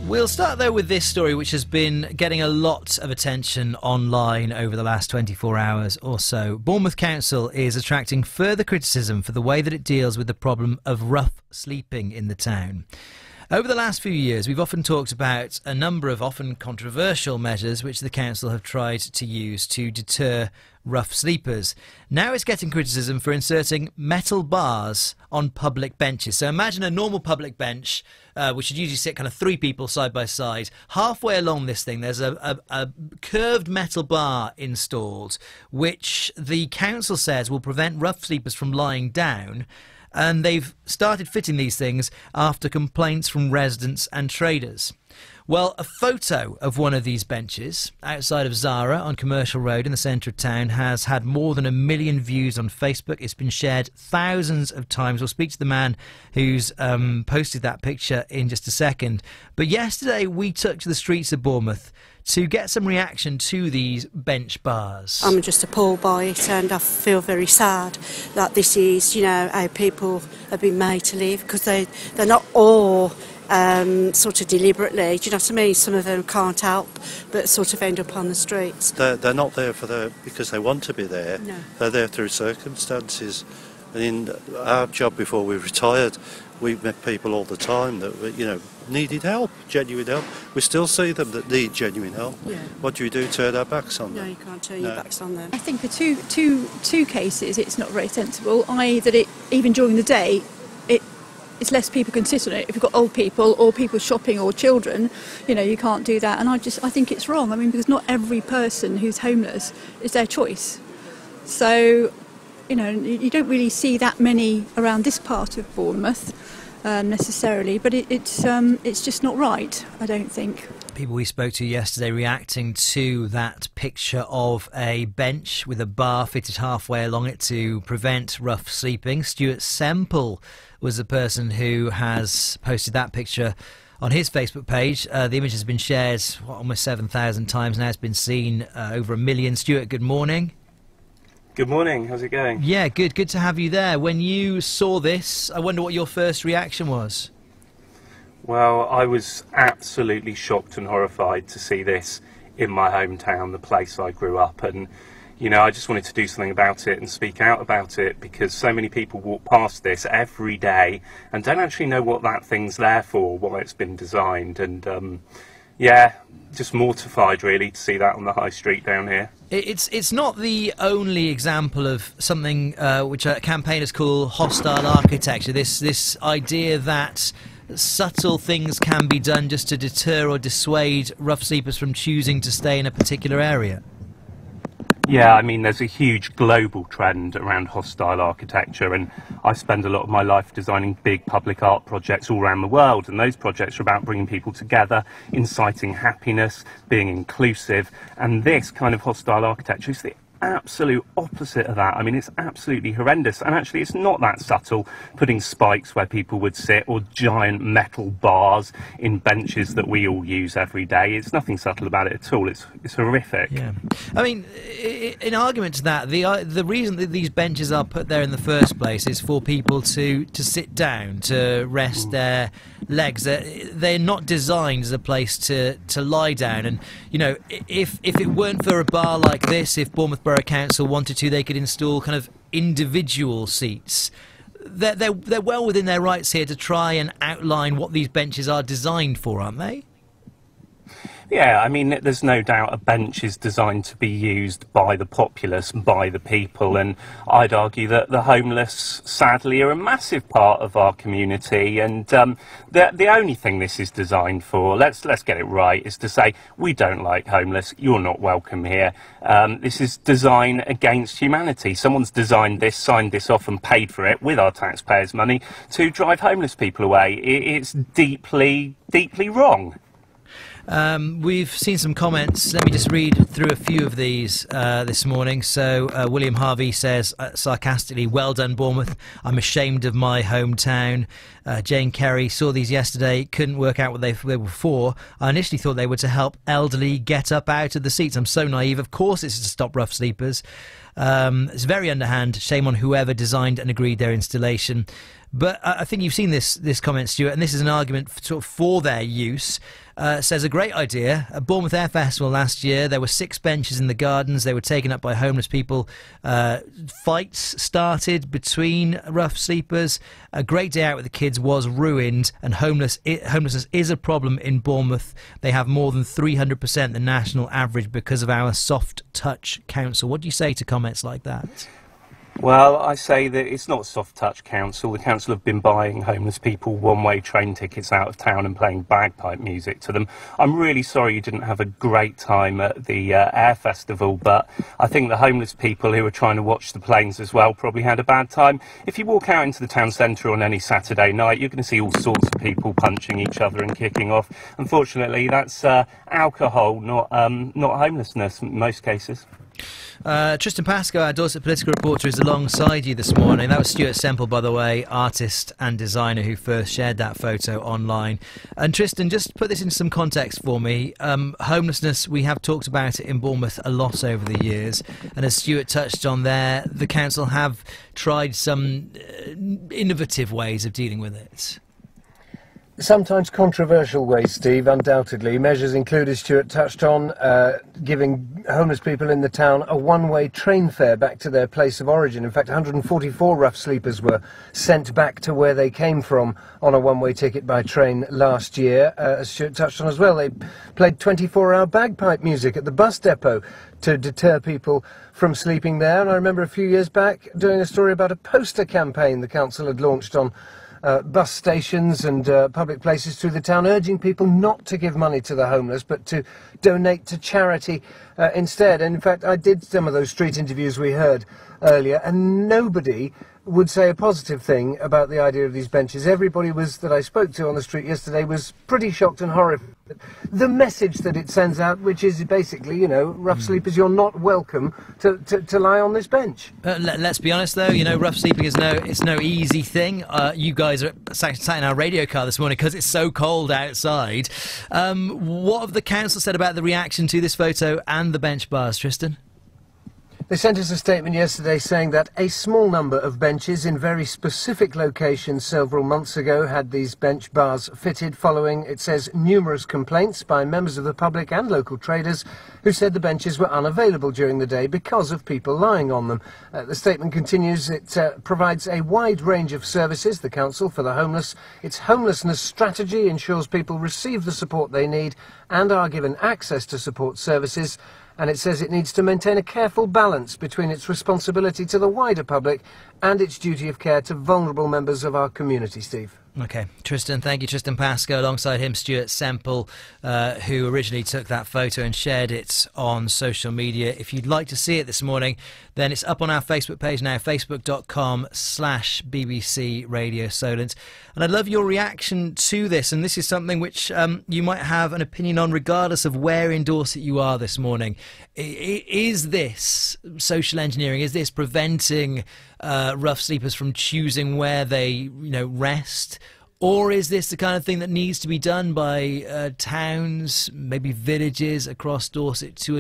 We'll start though with this story, which has been getting a lot of attention online over the last 24 hours or so. Bournemouth Council is attracting further criticism for the way that it deals with the problem of rough sleeping in the town. Over the last few years, we've often talked about a number of often controversial measures which the council have tried to use to deter rough sleepers. Now it's getting criticism for inserting metal bars on public benches. So imagine a normal public bench, which should usually sit kind of 3 people side by side. Halfway along this thing, there's a curved metal bar installed, which the council says will prevent rough sleepers from lying down. And they've started fitting these things after complaints from residents and traders. Well, a photo of one of these benches outside of Zara on Commercial Road in the centre of town has had more than 1 million views on Facebook. It's been shared thousands of times. We'll speak to the man who's posted that picture in just a second. But yesterday we took to the streets of Bournemouth to get some reaction to these bench bars. I'm just appalled by it, and I feel very sad that this is, you know, how people have been made to live, because they're not all sort of deliberately, do you know what I mean? Some of them can't help but sort of end up on the streets. They're not there because they want to be there. No. They're there through circumstances. And in our job before we retired, we met people all the time that, you know, needed help, genuine help. We still see them that need genuine help. Yeah. What do we do? Turn our backs on them? No, you can't turn your backs on them. I think for two cases it's not very sensible, i.e. that even during the day it's less people can sit on it. If you've got old people or people shopping or children, you know, you can't do that. And I think it's wrong. I mean, because not every person who's homeless is their choice. So, you know, you don't really see that many around this part of Bournemouth necessarily, but it's just not right, I don't think. People we spoke to yesterday reacting to that picture of a bench with a bar fitted halfway along it to prevent rough sleeping. Stuart Semple was the person who has posted that picture on his Facebook page. The image has been shared almost 7,000 times now. It's been seen over 1 million. Stuart, good morning. Good morning, how's it going? Yeah, good to have you there. When you saw this, I wonder what your first reaction was. Well, I was absolutely shocked and horrified to see this in my hometown, the place I grew up, and you know, I just wanted to do something about it and speak out about it, because so many people walk past this every day and don't actually know what that thing's there for, why it's been designed, and yeah, just mortified really to see that on the high street down here. It's not the only example of something which campaigners call hostile architecture, this idea that subtle things can be done just to deter or dissuade rough sleepers from choosing to stay in a particular area. Yeah, I mean, there's a huge global trend around hostile architecture, and I spend a lot of my life designing big public art projects all around the world, and those projects are about bringing people together, inciting happiness, being inclusive, and this kind of hostile architecture is the absolute opposite of that. I mean, it's absolutely horrendous, and actually it's not that subtle, putting spikes where people would sit or giant metal bars in benches that we all use every day. It's nothing subtle about it at all. It's horrific. Yeah, I mean, in argument to that, the reason that these benches are put there in the first place is for people to sit down, to rest their legs. They're not designed as a place to lie down, and you know, if it weren't for a bar like this, if Bournemouth Borough Council wanted to, they could install kind of individual seats. They're well within their rights here to try and outline what these benches are designed for, aren't they? Yeah, I mean, there's no doubt a bench is designed to be used by the populace, by the people, and I'd argue that the homeless, sadly, are a massive part of our community, and the only thing this is designed for, let's get it right, is to say, we don't like homeless, you're not welcome here. This is design against humanity. Someone's designed this, signed this off and paid for it with our taxpayers' money to drive homeless people away. It's deeply, deeply wrong. We've seen some comments. Let me just read through a few of these this morning. So William Harvey says sarcastically, "Well done, Bournemouth. I'm ashamed of my hometown." Jane Kerry saw these yesterday, couldn't work out what they were for. I initially thought they were to help elderly get up out of the seats. I'm so naive. Of course it's to stop rough sleepers. It's very underhand. Shame on whoever designed and agreed their installation. But I think you've seen this comment, Stuart, and this is an argument for their use. Says a great idea. At Bournemouth Air Festival last year, there were 6 benches in the gardens. They were taken up by homeless people. Fights started between rough sleepers. A great day out with the kids was ruined, and homelessness is a problem in Bournemouth. They have more than 300% the national average because of our soft touch council. What do you say to comments like that? Well, I say that it's not Soft Touch Council. The council have been buying homeless people one-way train tickets out of town and playing bagpipe music to them. I'm really sorry you didn't have a great time at the Air Festival, but I think the homeless people who were trying to watch the planes as well probably had a bad time. If you walk out into the town centre on any Saturday night, you're going to see all sorts of people punching each other and kicking off. Unfortunately, that's alcohol, not homelessness in most cases. Tristan Pascoe, our Dorset political reporter, is alongside you this morning. That was Stuart Semple, by the way, artist and designer, who first shared that photo online. And Tristan, just put this into some context for me. Homelessness, we have talked about it in Bournemouth a lot over the years, and as Stuart touched on there, the council have tried some innovative ways of dealing with it. Sometimes controversial ways, Steve, undoubtedly. Measures include, as Stuart touched on, giving homeless people in the town a one-way train fare back to their place of origin. In fact, 144 rough sleepers were sent back to where they came from on a one-way ticket by train last year. As Stuart touched on as well, they played 24-hour bagpipe music at the bus depot to deter people from sleeping there. And I remember a few years back doing a story about a poster campaign the council had launched on bus stations and public places through the town, urging people not to give money to the homeless but to donate to charity instead. And in fact, I did some of those street interviews we heard earlier, and nobody would say a positive thing about the idea of these benches. Everybody that I spoke to on the street yesterday was pretty shocked and horrified. The message that it sends out, which is basically, you know, rough sleepers, you're not welcome to lie on this bench. Let's be honest, though, you know, rough sleeping is no easy thing. You guys are sat in our radio car this morning because it's so cold outside. What have the council said about the reaction to this photo and the bench bars, Tristan? They sent us a statement yesterday saying that a small number of benches in very specific locations several months ago had these bench bars fitted following, it says, numerous complaints by members of the public and local traders who said the benches were unavailable during the day because of people lying on them. The statement continues, it provides a wide range of services, the council, for the homeless. Its homelessness strategy ensures people receive the support they need and are given access to support services. And it says it needs to maintain a careful balance between its responsibility to the wider public and its duty of care to vulnerable members of our community, Steve. OK, Tristan, thank you. Tristan Pascoe, alongside him Stuart Semple, who originally took that photo and shared it on social media. If you'd like to see it this morning, then it's up on our Facebook page now, facebook.com/BBC Radio Solent. And I'd love your reaction to this, and this is something which you might have an opinion on regardless of where in Dorset you are this morning. Is this social engineering? Is this preventing rough sleepers from choosing where they, rest? Or is this the kind of thing that needs to be done by towns, maybe villages across Dorset to